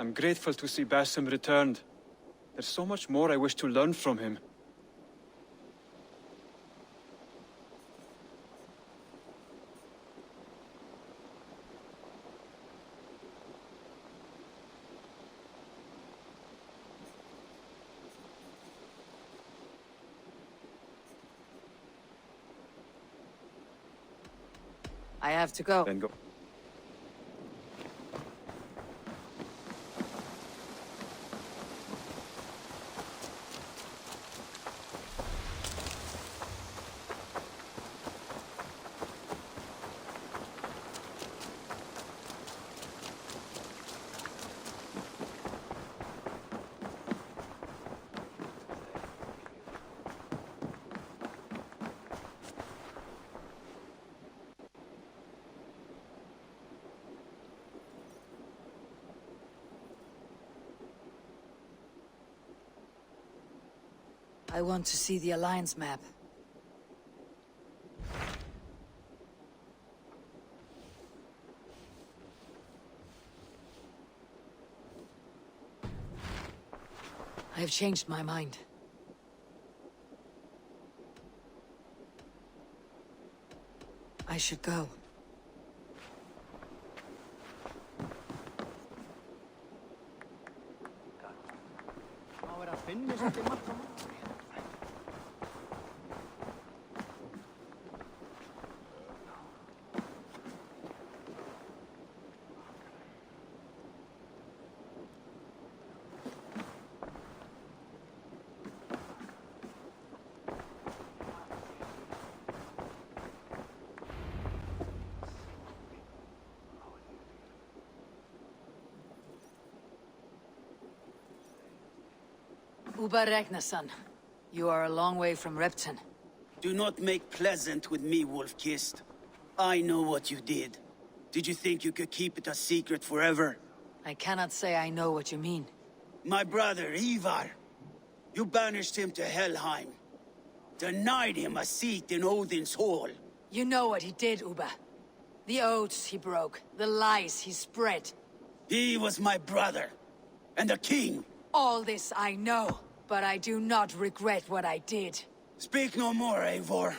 I'm grateful to see Basim returned. There's so much more I wish to learn from him. I have to go. Then go. I want to see the Alliance map. I have changed my mind. I should go. Uba Ragnarsson, you are a long way from Repton. Do not make pleasant with me, Wolf-Kissed. I know what you did. Did you think you could keep it a secret forever? I cannot say I know what you mean. My brother, Ivar. You banished him to Helheim. Denied him a seat in Odin's hall. You know what he did, Uba. The oaths he broke, the lies he spread. He was my brother. And the king. All this I know, but I do not regret what I did. Speak no more, Eivor.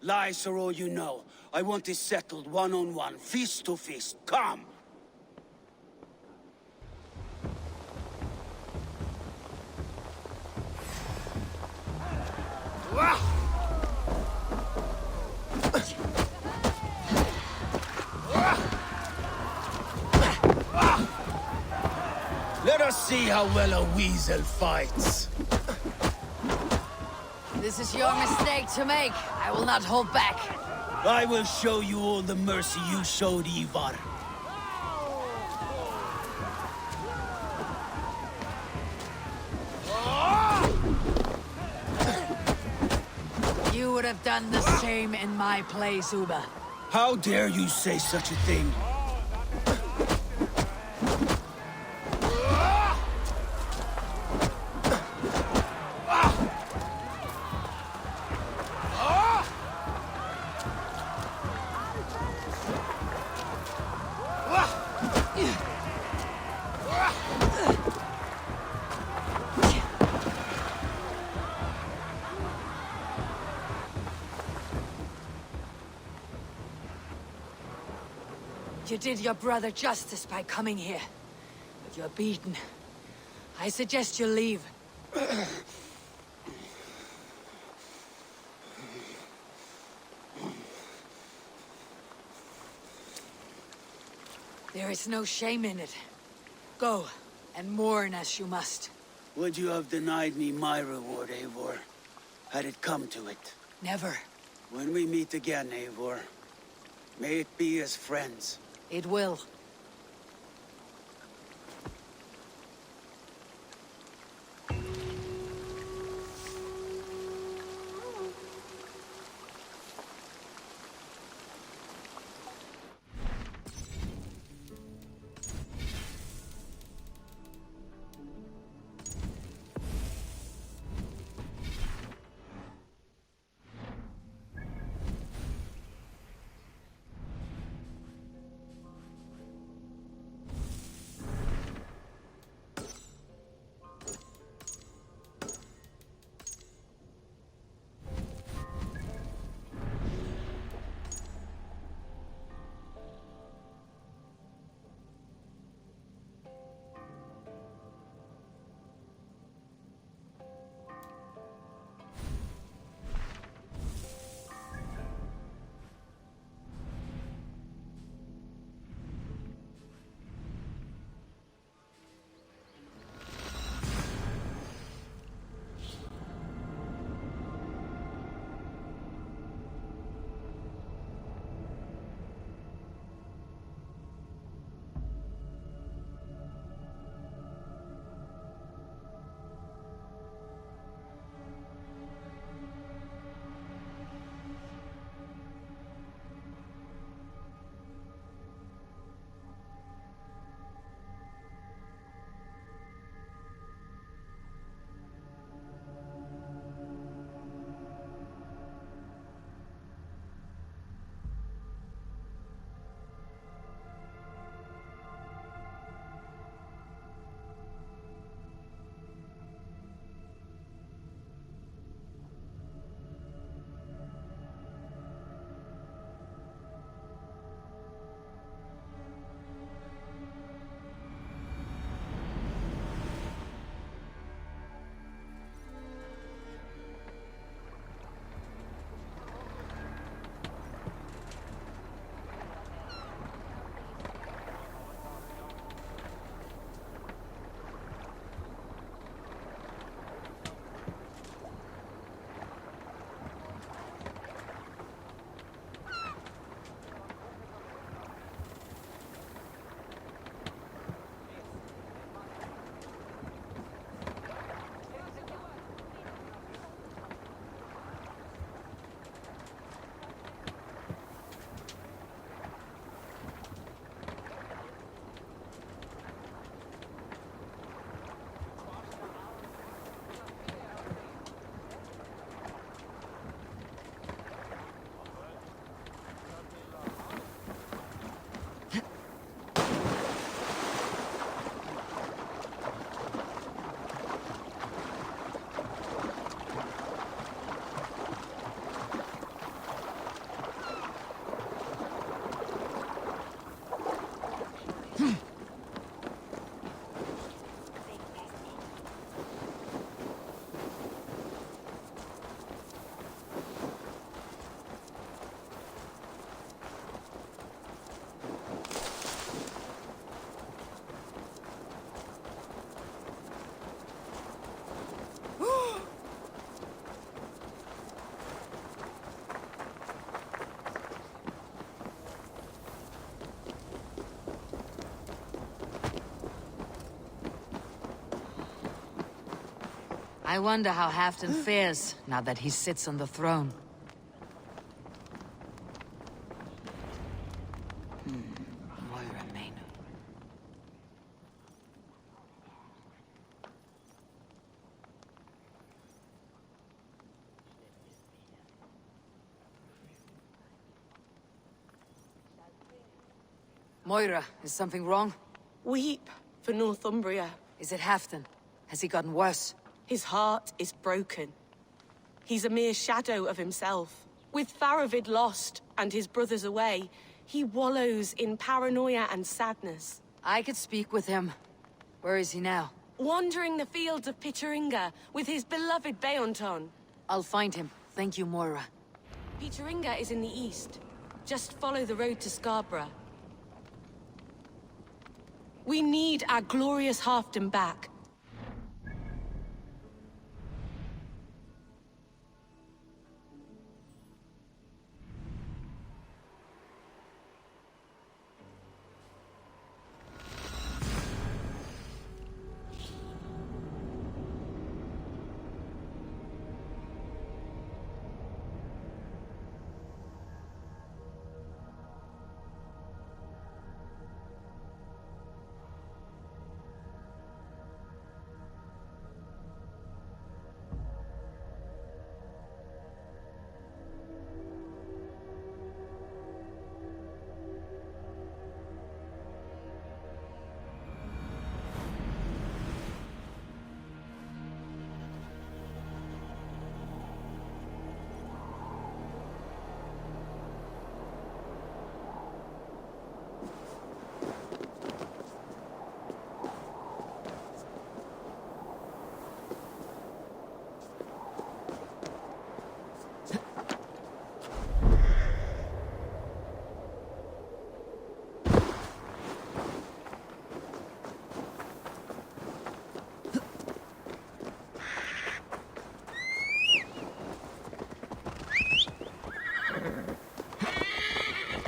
Lies are all you know. I want this settled one-on-one, fist to fist. Come! Let us see how well a weasel fights. This is your mistake to make. I will not hold back. I will show you all the mercy you showed Ivar. You would have done the same in my place, Uba. How dare you say such a thing? You did your brother justice by coming here. But you're beaten. I suggest you leave. There is no shame in it. Go, and mourn as you must. Would you have denied me my reward, Eivor? Had it come to it? Never. When we meet again, Eivor, may it be as friends. It will. I wonder how Halfdan fares now that he sits on the throne. Moira Maynard. Moira, is something wrong? Weep for Northumbria. Is it Halfdan? Has he gotten worse? His heart is broken. He's a mere shadow of himself. With Faravid lost and his brothers away, he wallows in paranoia and sadness. I could speak with him. Where is he now? Wandering the fields of Pitaringa with his beloved Beonton. I'll find him. Thank you, Moira. Pitaringa is in the east. Just follow the road to Scarborough. We need our glorious Halfdan back.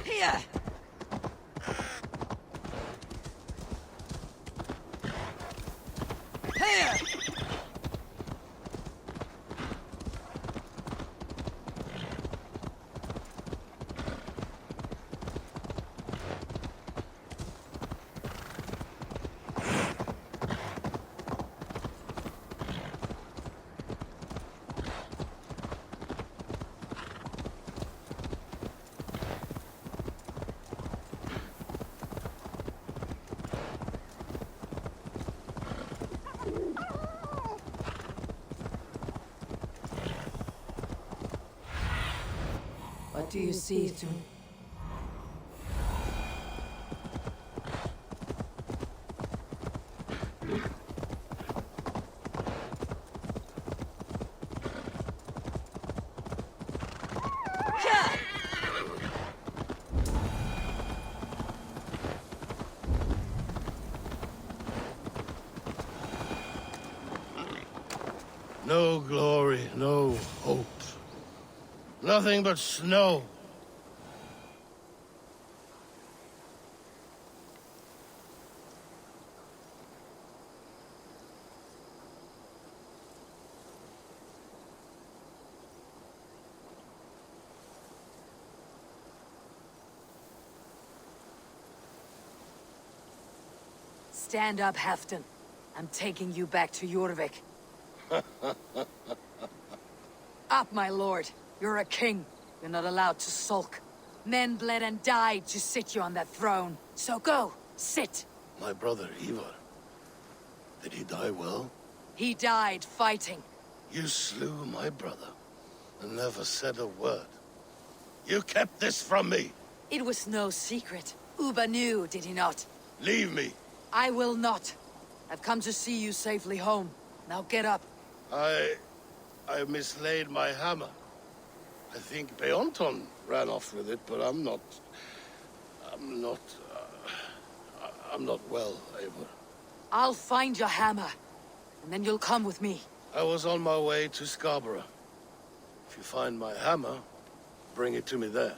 Here! Here! What do you see, Thun? No glory, no hope. Nothing but snow. Stand up, Halfdan. I'm taking you back to Jorvik. Up, my lord. You're a king. You're not allowed to sulk. Men bled and died to sit you on that throne. So go, sit. My brother Ivar. Did he die well? He died fighting. You slew my brother and never said a word. You kept this from me. It was no secret. Uba knew, did he not? Leave me. I will not. I've come to see you safely home. Now get up. I mislaid my hammer. I think Beonton ran off with it, but I'm not well, Eivor. I'll find your hammer, and then you'll come with me. I was on my way to Scarborough. If you find my hammer, bring it to me there.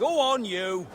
Go on, you!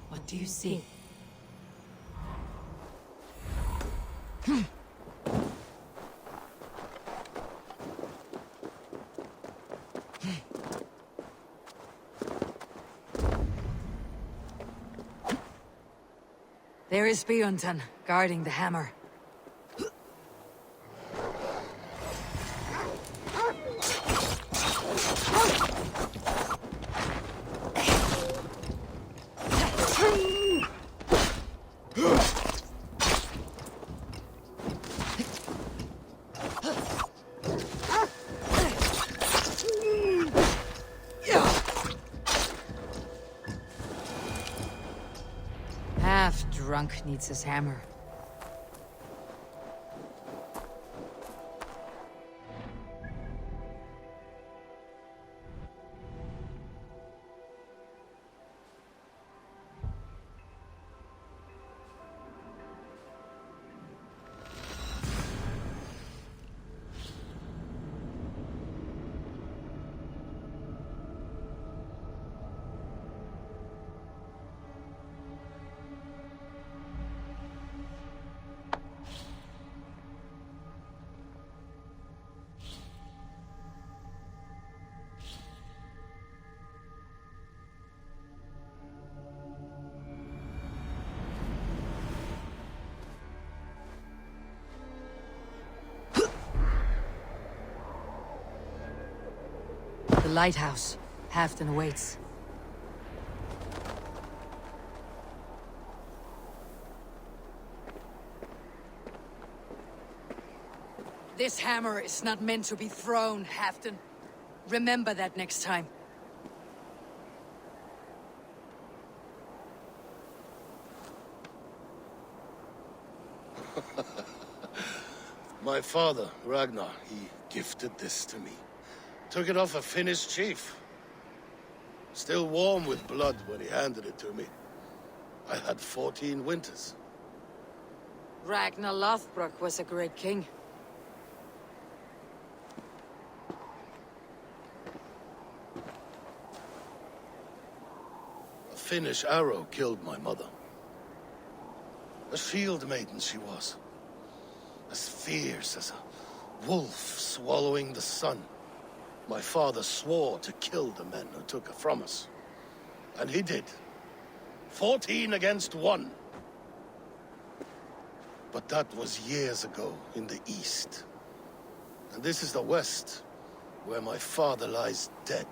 What do you see? There is Bjornton, guarding the hammer. Half-drunk needs his hammer. The lighthouse. Halfdan awaits. This hammer is not meant to be thrown, Halfdan. Remember that next time. My father, Ragnar, he gifted this to me. Took it off a Finnish chief. Still warm with blood when he handed it to me. I had 14 winters. Ragnar Lothbrok was a great king. A Finnish arrow killed my mother. A shield maiden she was. As fierce as a wolf swallowing the sun. My father swore to kill the men who took her from us. And he did. 14 against 1. But that was years ago in the east. And this is the west, where my father lies dead.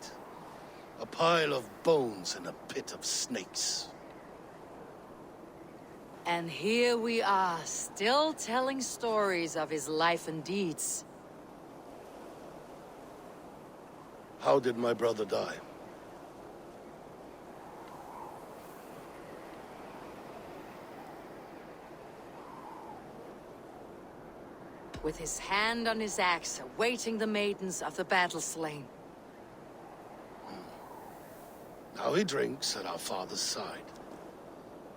A pile of bones in a pit of snakes. And here we are, still telling stories of his life and deeds. How did my brother die? With his hand on his axe, awaiting the maidens of the battle slain. Now he drinks at our father's side,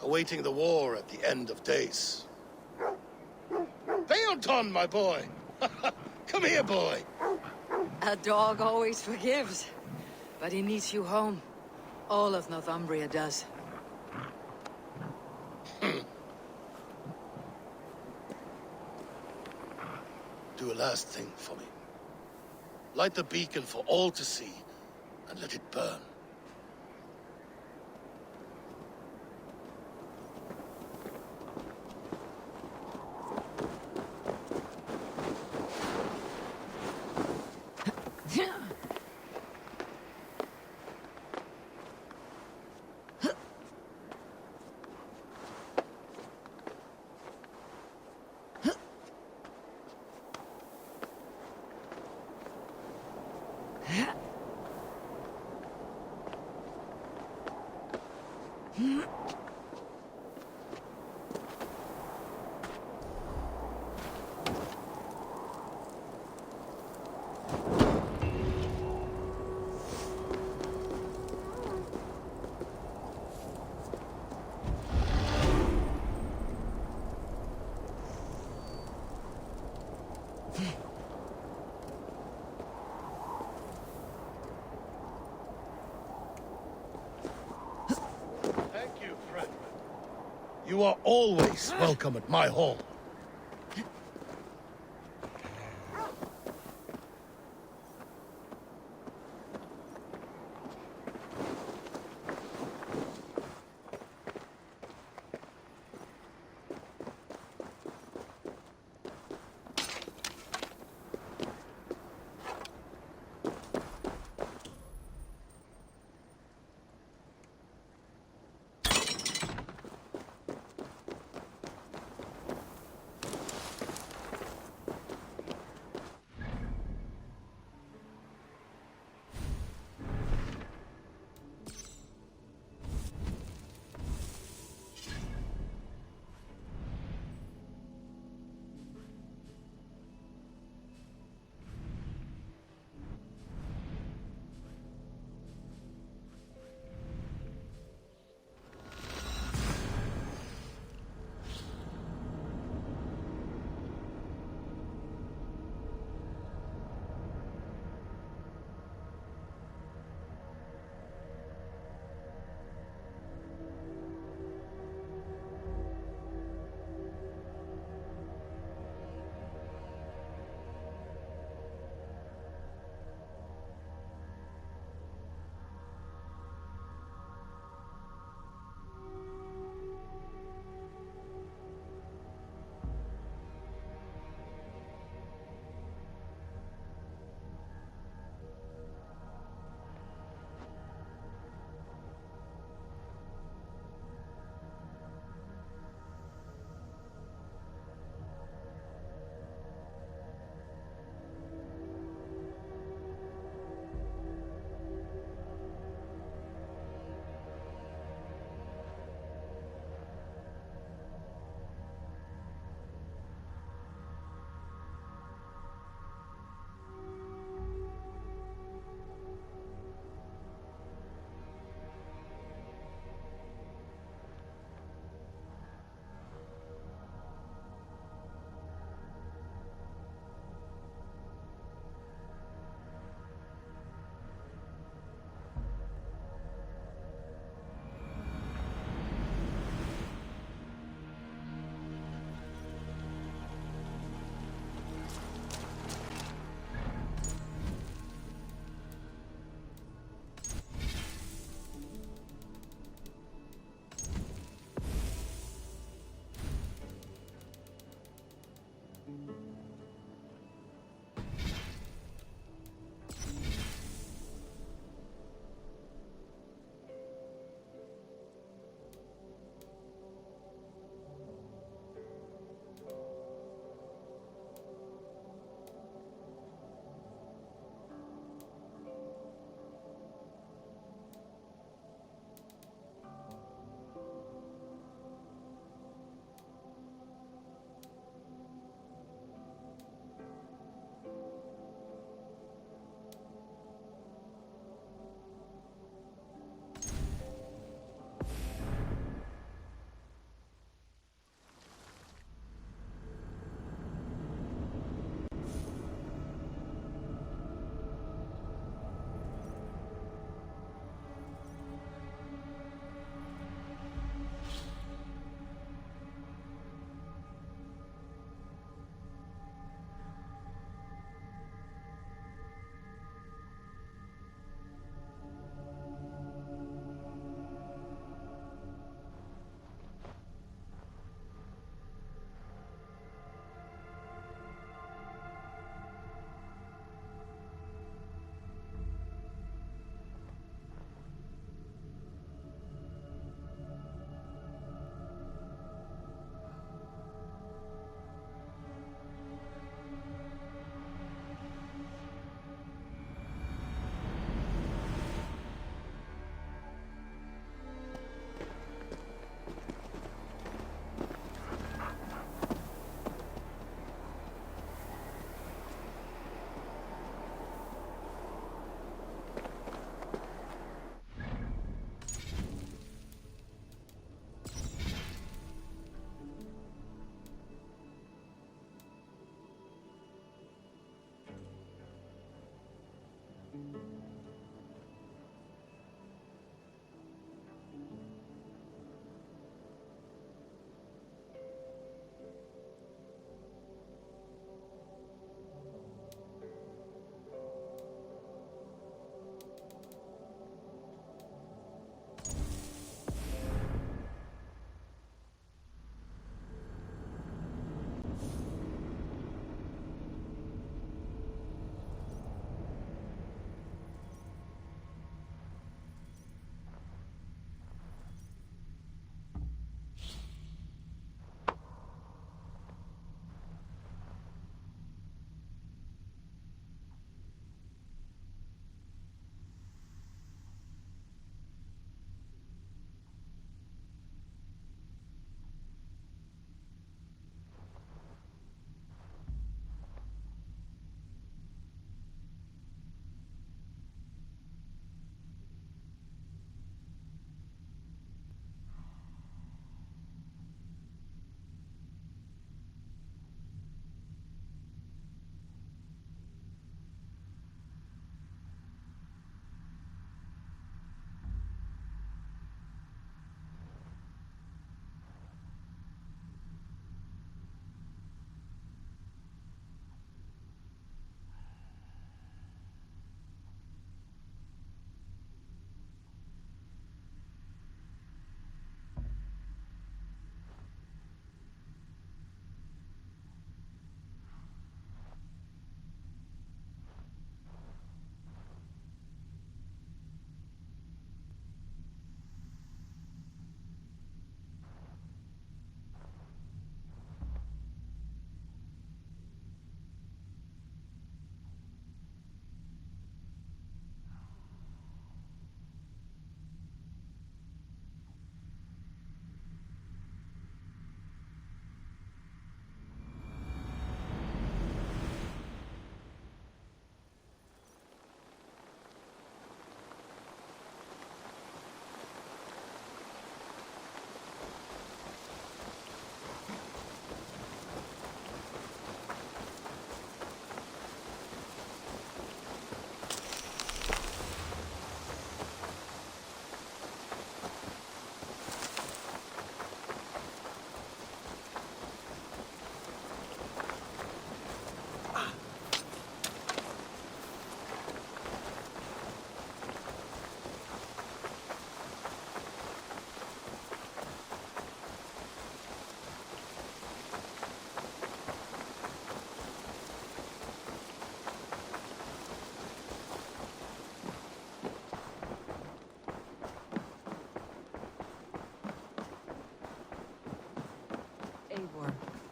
awaiting the war at the end of days. Beonton, my boy! Come here, boy! A dog always forgives, but he needs you home. All of Northumbria does. Do a last thing for me. Light the beacon for all to see, and let it burn. You are always welcome at my hall.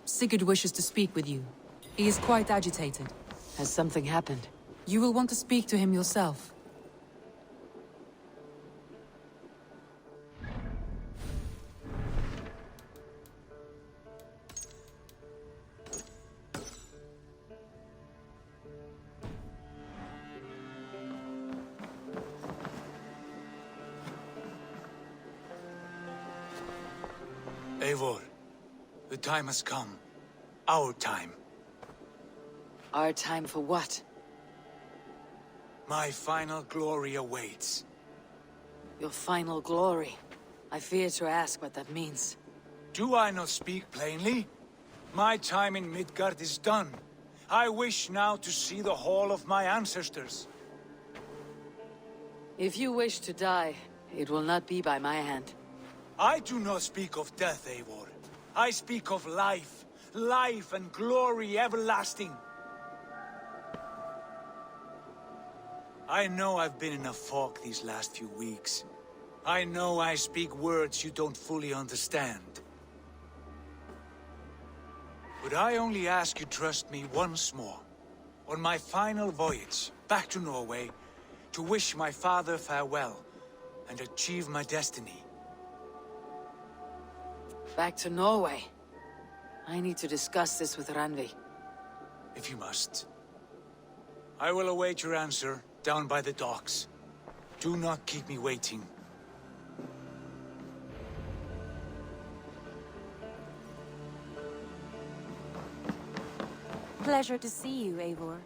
Sigurd wishes to speak with you. He is quite agitated. Has something happened? You will want to speak to him yourself. Eivor, the time has come. Our time. Our time for what? My final glory awaits. Your final glory. I fear to ask what that means. Do I not speak plainly? My time in Midgard is done. I wish now to see the hall of my ancestors. If you wish to die, it will not be by my hand. I do not speak of death, Eivor. I speak of life. Life and glory everlasting. I know I've been in a fog these last few weeks. I know I speak words you don't fully understand. But I only ask you trust me once more. On my final voyage back to Norway, to wish my father farewell and achieve my destiny. Back to Norway. I need to discuss this with Randvi. If you must. I will await your answer down by the docks. Do not keep me waiting. Pleasure to see you, Eivor.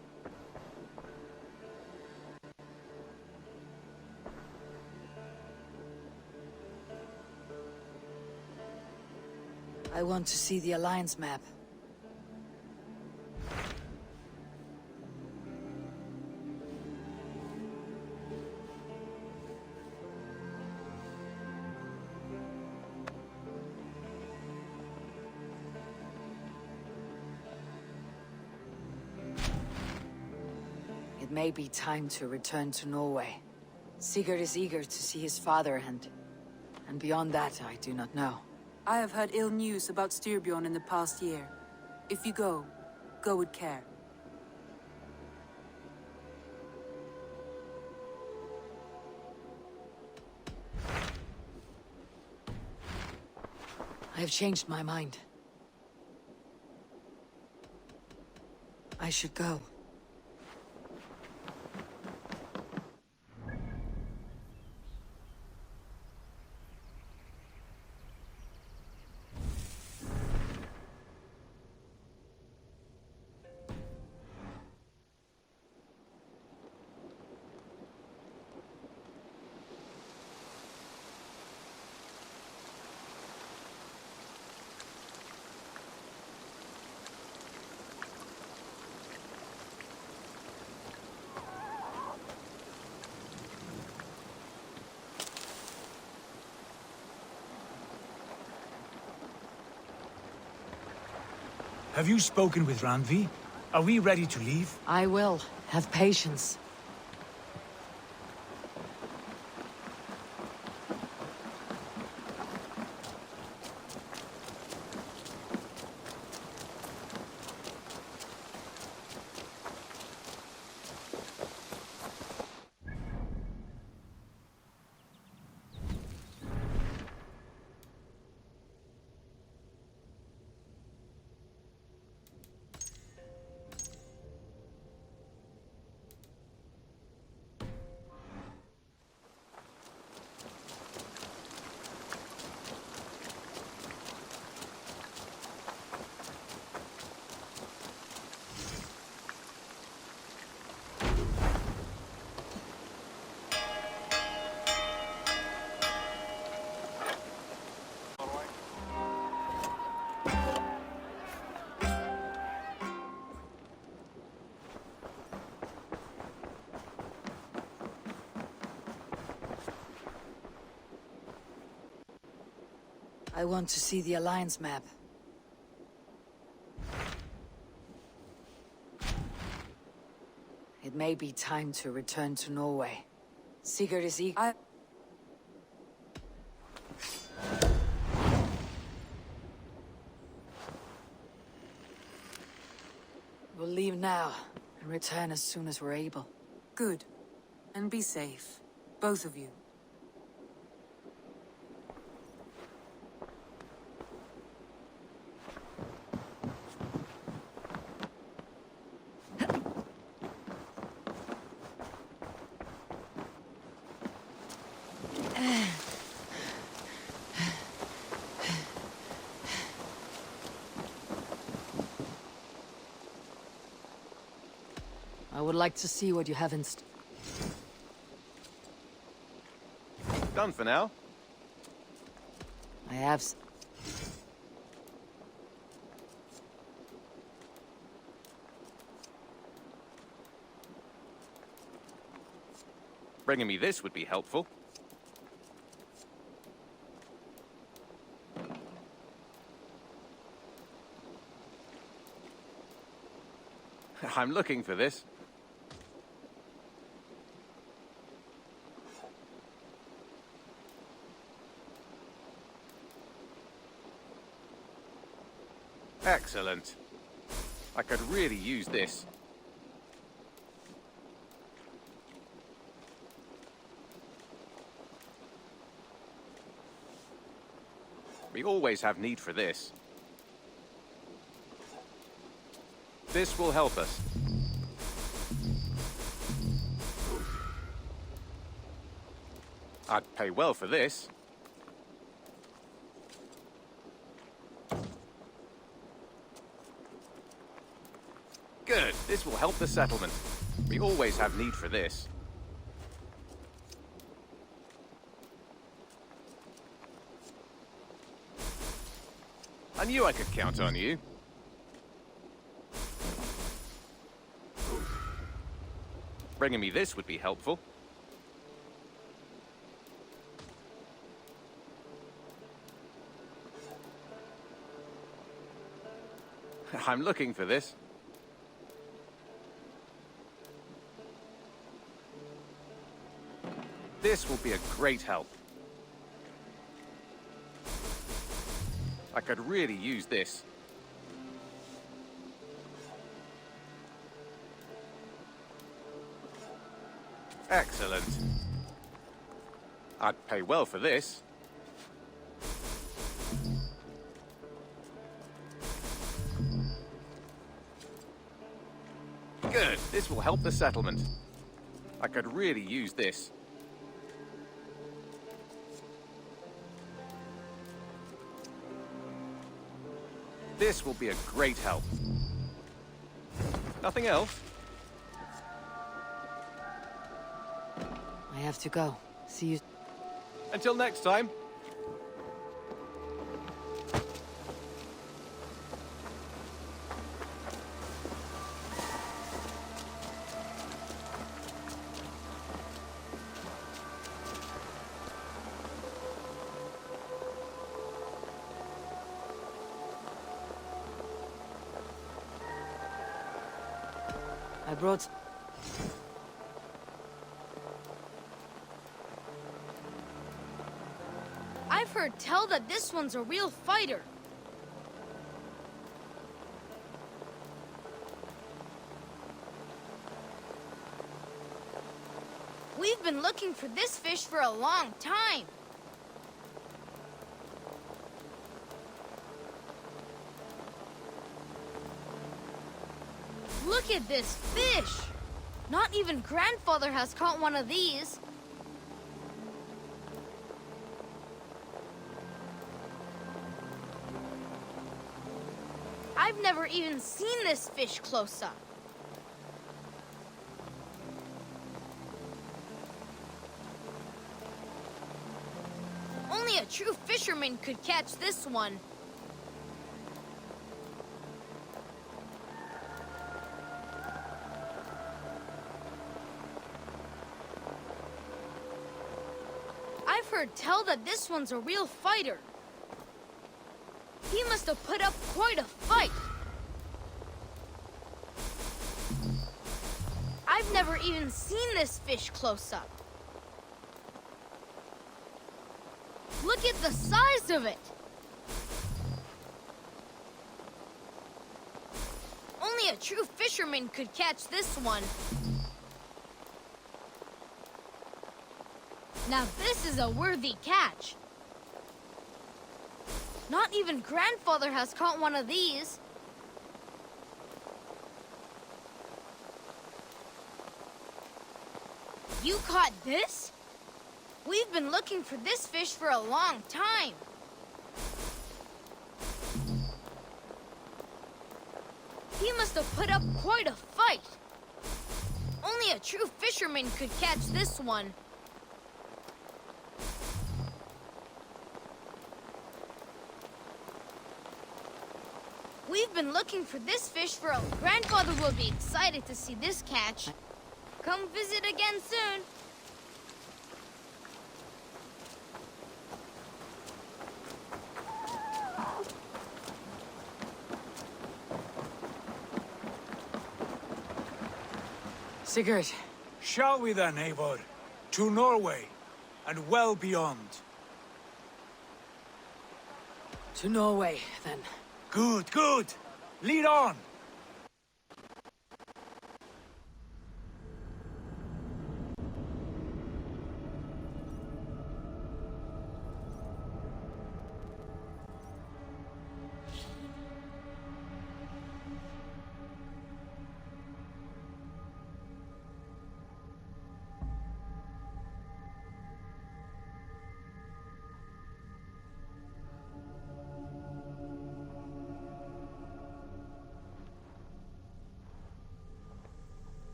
I want to see the Alliance map. It may be time to return to Norway. Sigurd is eager to see his father and beyond that I do not know. I have heard ill news about Styrbjorn in the past year. If you go, go with care. I have changed my mind. I should go. Have you spoken with Randvi? Are we ready to leave? I will. Have patience. I want to see the Alliance map. It may be time to return to Norway. Sigurd is eager. will leave now, and return as soon as we're able. Good. And be safe. Both of you. I would like to see what you have in Done for now. I have Bringing me this would be helpful. I'm looking for this. Excellent. I could really use this. We always have need for this. This will help us. I'd pay well for this. Good. This will help the settlement. We always have need for this. I knew I could count on you. Bringing me this would be helpful. I'm looking for this. This will be a great help. I could really use this. Excellent. I'd pay well for this. Good. This will help the settlement. I could really use this. This will be a great help. Nothing else? I have to go. See you. Until next time. I brought... I've heard tell that this one's a real fighter. We've been looking for this fish for a long time. Look at this fish! Not even Grandfather has caught one of these. I've never even seen this fish close up. Only a true fisherman could catch this one. I've heard tell that this one's a real fighter. He must have put up quite a fight. I've never even seen this fish close up. Look at the size of it. Only a a true fisherman could catch this one. Now this is a worthy catch. Not even Grandfather has caught one of these. You caught this? We've been looking for this fish for a long time. He must have put up quite a fight. Only a true fisherman could catch this one. We've been looking for this fish for a... Grandfather will be excited to see this catch. Come visit again soon. Sigurd. Shall we then, Eivor? To Norway, and well beyond. To Norway, then. Good, good! Lead on!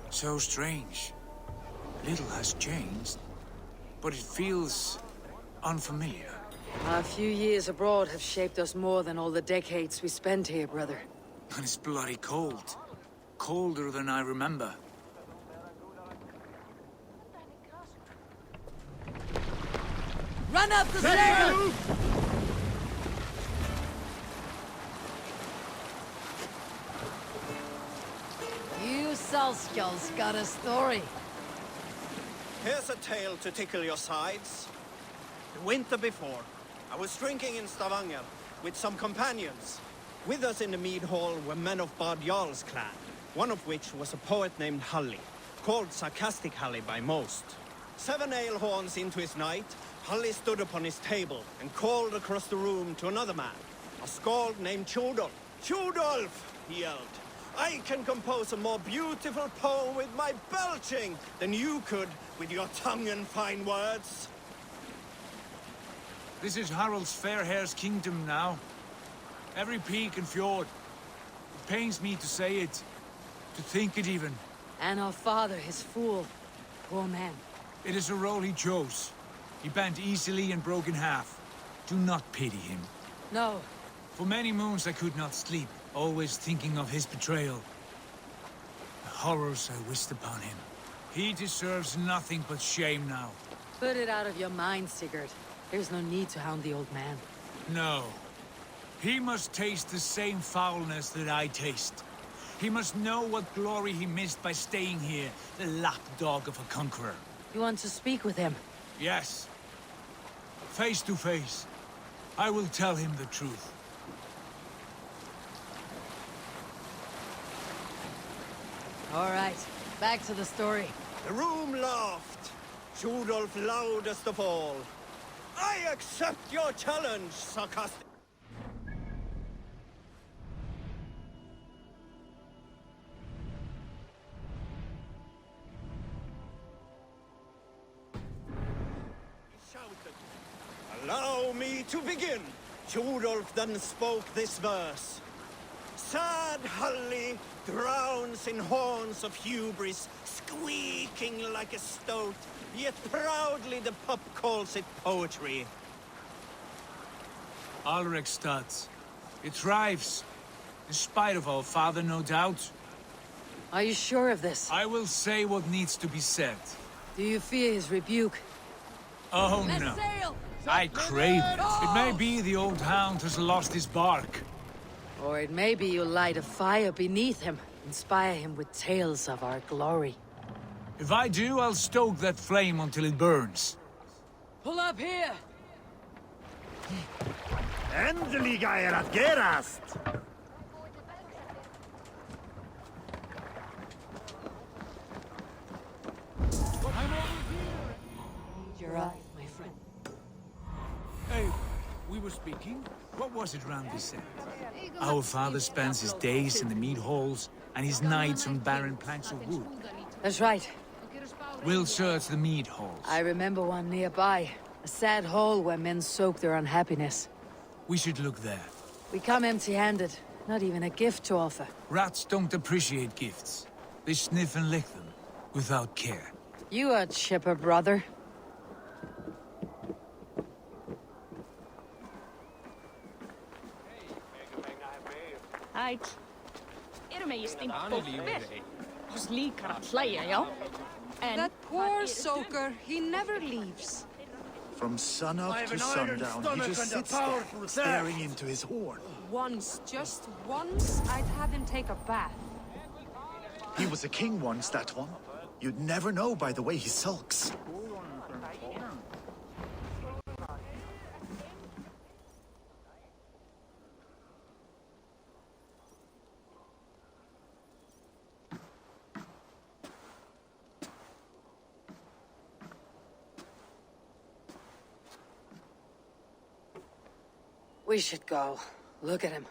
So strange. Little has changed, but it feels unfamiliar. A few years abroad have shaped us more than all the decades we spent here, brother. And it's bloody cold. Colder than I remember. Run up the stairs! You Salskjalls got a story. Here's a tale to tickle your sides. The winter before, I was drinking in Stavanger with some companions. With us in the mead hall were men of Bard Jarl's clan, one of which was a poet named Halli, called Sarcastic Halli by most. 7 ale horns into his night, Halli stood upon his table and called across the room to another man, a skald named Tjodolf. "Tjodolf!" he yelled. "I can compose a more beautiful poem with my belching than you could with your tongue and fine words." This is Harald's Fairhair's kingdom now. Every peak and fjord. It pains me to say it, to think it even. And our father, his fool. Poor man. It is a role he chose. He bent easily and broke in half. Do not pity him. No. For many moons I could not sleep, always thinking of his betrayal. The horrors I wished upon him. He deserves nothing but shame now. Put it out of your mind, Sigurd. There's no need to hound the old man. No. He must taste the same foulness that I taste. He must know what glory he missed by staying here, the lapdog of a conqueror. You want to speak with him? Yes. Face to face. I will tell him the truth. All right, back to the story. The room laughed. Tjodolf loudest of all. "I accept your challenge, Sarcastic." He shouted. "Allow me to begin." Tjodolf then spoke this verse. "Sad Halli drowns in horns of hubris, squeaking like a stoat, yet proudly the pup calls it poetry." Alrekstad. It thrives. In spite of our father, no doubt. Are you sure of this? I will say what needs to be said. Do you fear his rebuke? Oh no. I crave it. It may be the old hound has lost his bark. Or it may be you'll light a fire beneath him, inspire him with tales of our glory. If I do, I'll stoke that flame until it burns. Pull up here! Endelig er at gerast! You're up, my friend. Hey, we were speaking. What was it round this end? Our father spends his days in the mead halls, and his nights on barren planks of wood. That's right. We'll search the mead halls. I remember one nearby. A sad hole where men soak their unhappiness. We should look there. We come empty-handed. Not even a gift to offer. Rats don't appreciate gifts. They sniff and lick them, without care. You a chipper, brother. Æt. Megi stinkt fólk vel. Oss líkar að hlæja, já. That poor soaker, he never leaves. From sunup to sundown, he just sits there, staring into his horn. Once, just once, I'd have him take a bath. He was a king once, that one. You'd never know by the way he sulks. We should go. Look at him.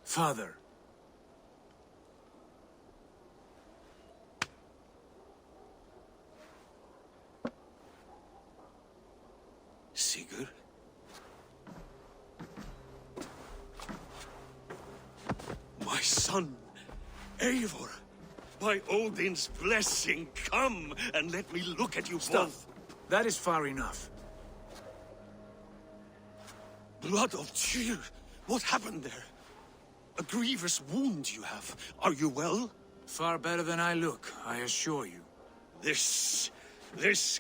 Father. Sigurd? My son, Eivor. By Odin's blessing, come and let me look at you both. That is far enough. Blood of Tyr, what happened there? A grievous wound you have. Are you well? Far better than I look, I assure you. This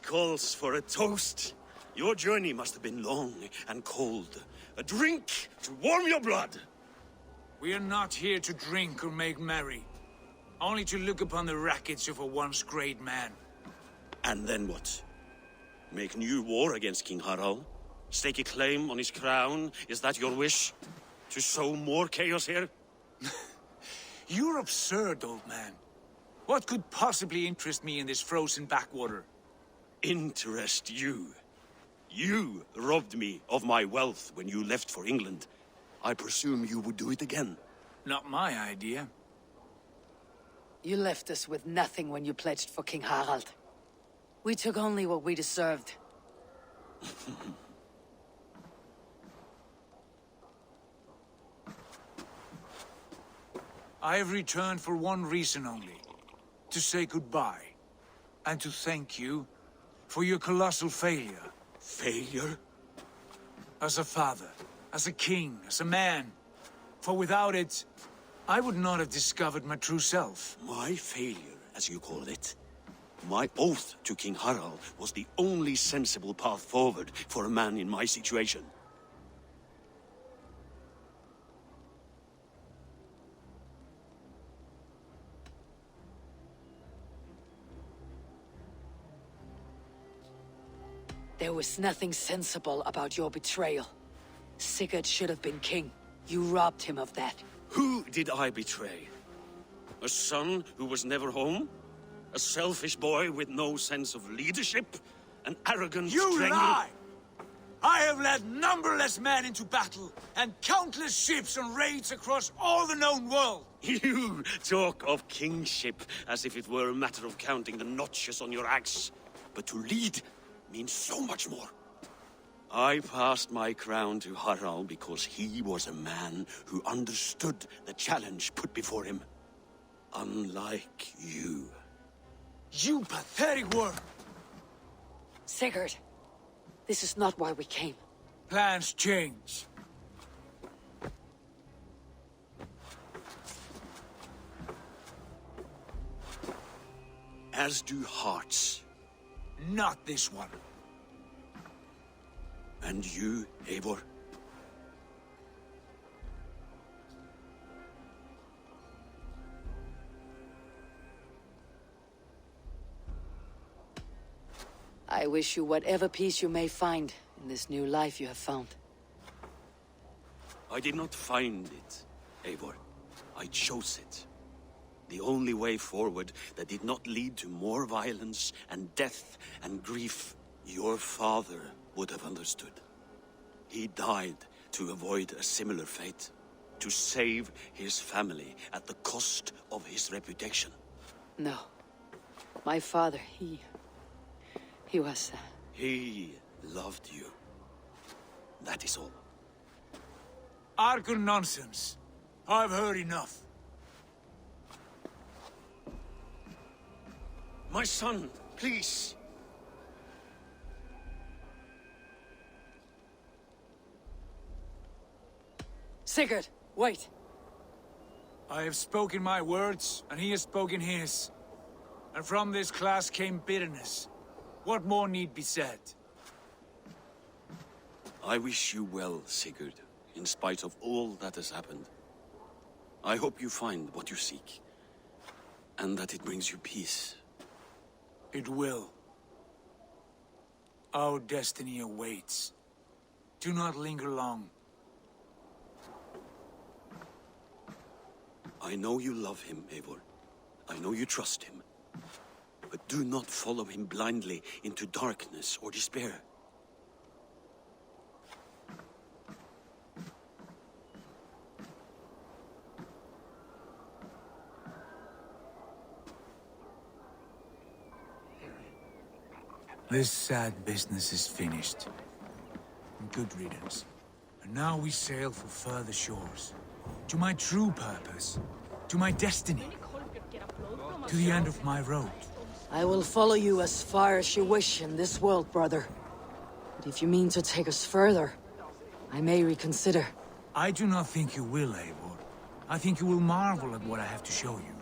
calls for a toast. Your journey must have been long and cold. A drink to warm your blood. We are not here to drink or make merry. Only to look upon the wreckage of a once great man. And then what? Make new war against King Harald? Stake a claim on his crown? Is that your wish? To sow more chaos here? You're absurd, old man. What could possibly interest me in this frozen backwater? Interest you? You robbed me of my wealth when you left for England. I presume you would do it again. Not my idea. You left us with nothing when you pledged for King Harald. We took only what we deserved. I have returned for one reason only. To say goodbye. And to thank you for your colossal failure. Failure? As a father, as a king, as a man. For without it, I would not have discovered my true self. My failure, as you call it. My oath to King Harald was the only sensible path forward for a man in my situation. There was nothing sensible about your betrayal. Sigurd should have been king. You robbed him of that. Who did I betray? A son who was never home? A selfish boy with no sense of leadership? An arrogant You lie! I have led numberless men into battle, and countless ships on raids across all the known world! You talk of kingship as if it were a matter of counting the notches on your axe. But to lead means so much more. I passed my crown to Harald because he was a man who understood the challenge put before him. Unlike you. You pathetic worm! Sigurd, this is not why we came. Plans change. As do hearts. Not this one. And you, Eivor? I wish you whatever peace you may find in this new life you have found. I did not find it, Eivor. I chose it. The only way forward that did not lead to more violence and death and grief. Your father would have understood. He died to avoid a similar fate. To save his family at the cost of his reputation. No. My father, he was... He loved you. That is all. Argon nonsense. I've heard enough. My son, please. Sigurd, wait. I have spoken my words, and he has spoken his. And from this class came bitterness. What more need be said? I wish you well, Sigurd, in spite of all that has happened. I hope you find what you seek, and that it brings you peace. It will. Our destiny awaits. Do not linger long. I know you love him, Eivor. I know you trust him. But do not follow him blindly into darkness or despair. This sad business is finished. Good riddance. And now we sail for further shores. To my true purpose. To my destiny. To the end of my road. I will follow you as far as you wish in this world, brother. But if you mean to take us further, I may reconsider. I do not think you will, Eivor. I think you will marvel at what I have to show you.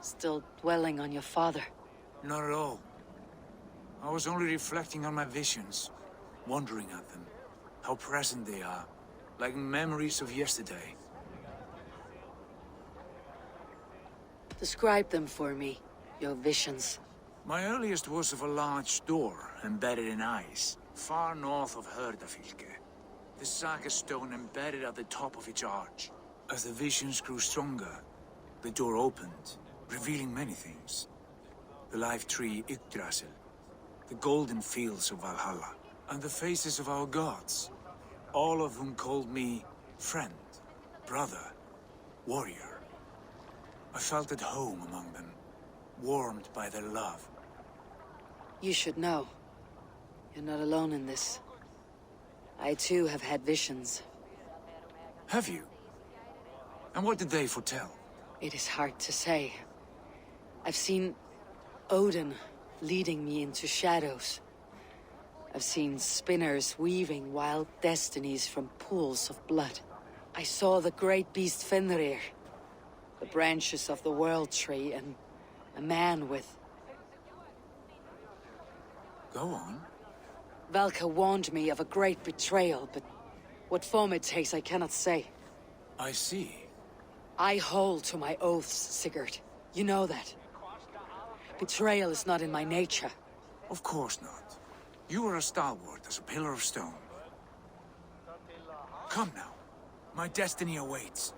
Still dwelling on your father? Not at all. I was only reflecting on my visions, wondering at them. How present they are, like memories of yesterday. Describe them for me, your visions. My earliest was of a large door embedded in ice, far north of Herdafylke. The saga stone embedded at the top of its arch. As the visions grew stronger, the door opened, revealing many things. The life tree Yggdrasil, the golden fields of Valhalla, and the faces of our gods, all of whom called me friend, brother, warrior. I felt at home among them, warmed by their love. You should know. You're not alone in this. I too have had visions. Have you? And what did they foretell? It is hard to say. I've seen Odin leading me into shadows. I've seen spinners weaving wild destinies from pools of blood. I saw the great beast Fenrir, the branches of the World Tree, and a man with... Go on. Valka warned me of a great betrayal, but what form it takes I cannot say. I see. I hold to my oaths, Sigurd. You know that. Betrayal is not in my nature. Of course not. You are as stalwart as a pillar of stone. Come now. My destiny awaits.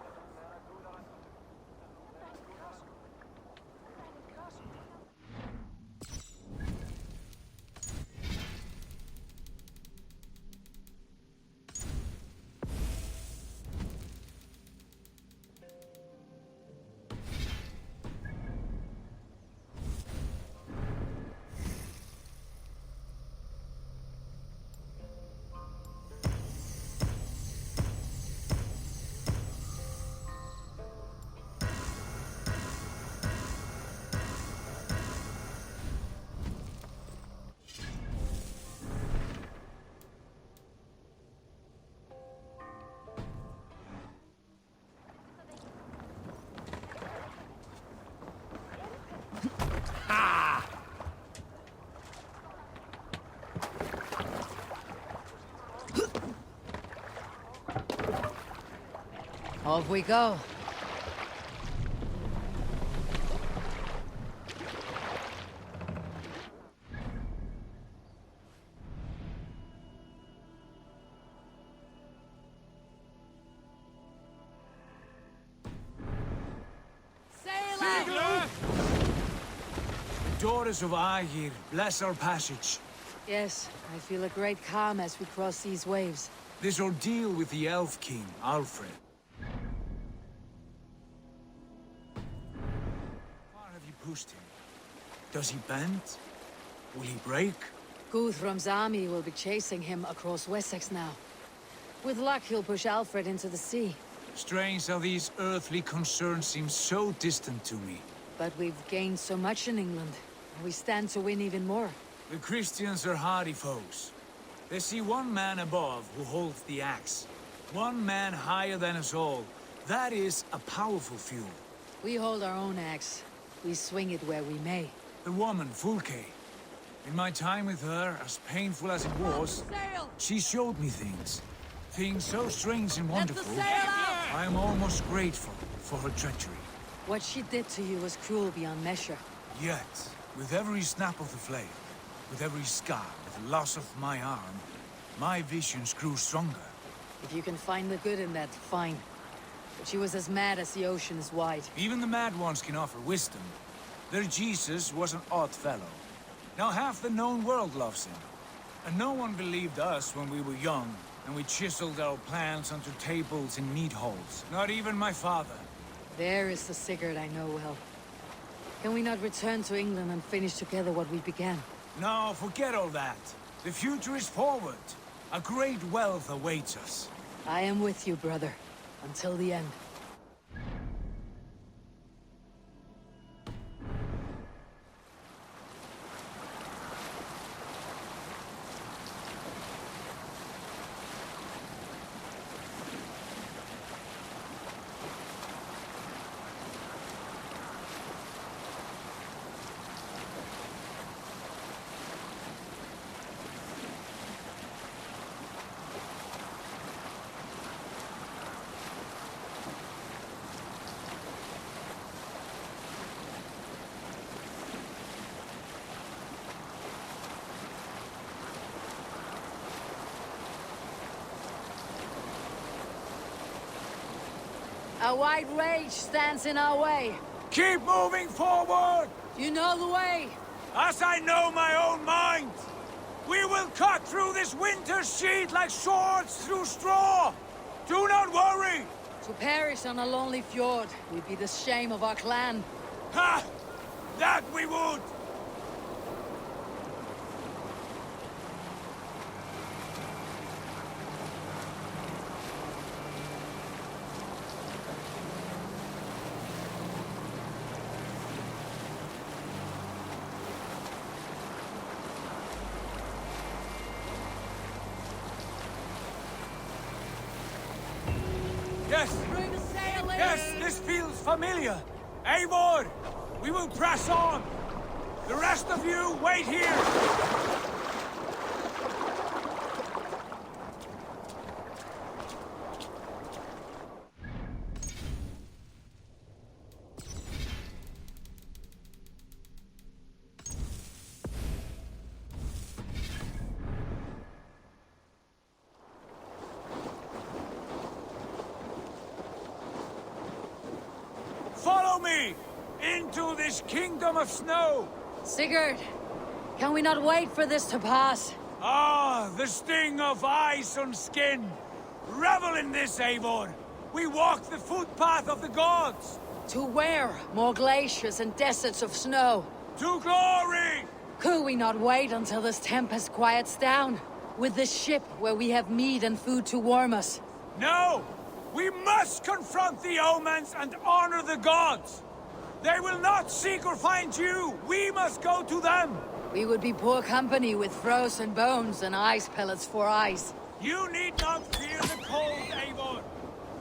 Off we go. Daughters of Aegir, bless our passage. Yes, I feel a great calm as we cross these waves. This ordeal with the Elf King, Alfred. How far have you pushed him? Does he bend? Will he break? Guthrum's army will be chasing him across Wessex now. With luck, he'll push Alfred into the sea. Strange how these earthly concerns seem so distant to me. But we've gained so much in England. We stand to win even more. The Christians are hardy foes. They see one man above who holds the axe. One man higher than us all. That is a powerful fuel. We hold our own axe. We swing it where we may. The woman, Fulke. In my time with her, as painful as it was, she showed me things. Things so strange and wonderful. I am almost grateful for her treachery. What she did to you was cruel beyond measure. Yet, with every snap of the flame, with every scar, with the loss of my arm, my visions grew stronger. If you can find the good in that, fine. But she was as mad as the ocean is wide. Even the mad ones can offer wisdom. Their Jesus was an odd fellow. Now half the known world loves him. And no one believed us when we were young, and we chiseled our plans onto tables in meat halls. Not even my father. There is the Sigurd I know well. Can we not return to England and finish together what we began? No, forget all that. The future is forward. A great wealth awaits us. I am with you, brother. Until the end. A white rage stands in our way. Keep moving forward! You know the way. As I know my own mind! We will cut through this winter sheet like swords through straw! Do not worry! To perish on a lonely fjord would be the shame of our clan. Ha! That we would! Yes! Bring the sail in! Yes, this feels familiar! Eivor! We will press on! The rest of you, wait here! Follow me! Into this kingdom of snow! Sigurd, can we not wait for this to pass? Ah, the sting of ice on skin! Revel in this, Eivor! We walk the footpath of the gods! To where? More glaciers and deserts of snow. To glory! Could we not wait until this tempest quiets down? With the ship where we have meat and food to warm us? No! We must confront the omens and honor the gods! They will not seek or find you! We must go to them! We would be poor company with frozen bones and ice pellets for eyes. You need not fear the cold, Eivor!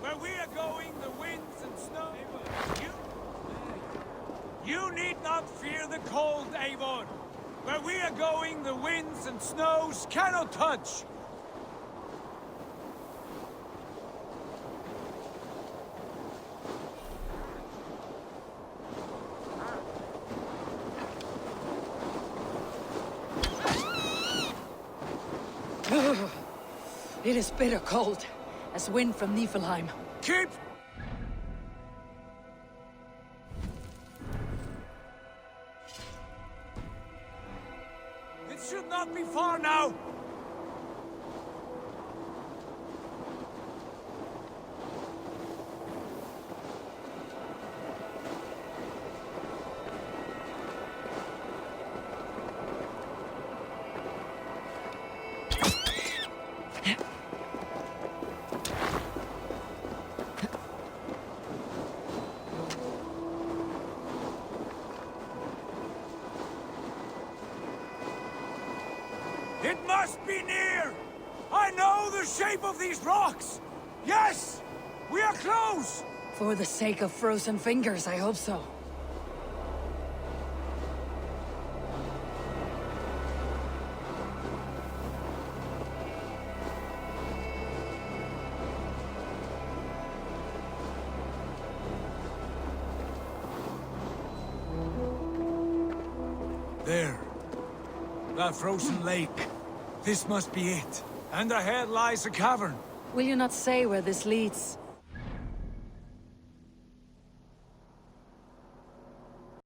Where we are going, the winds and snow... You need not fear the cold, Eivor! Where we are going, the winds and snows cannot touch! It is bitter cold, as wind from Niflheim. Keep! It should not be far now! It must be near! I know the shape of these rocks! Yes! We are close! For the sake of frozen fingers, I hope so. There. That frozen lake. This must be it. And ahead lies a cavern. Will you not say where this leads?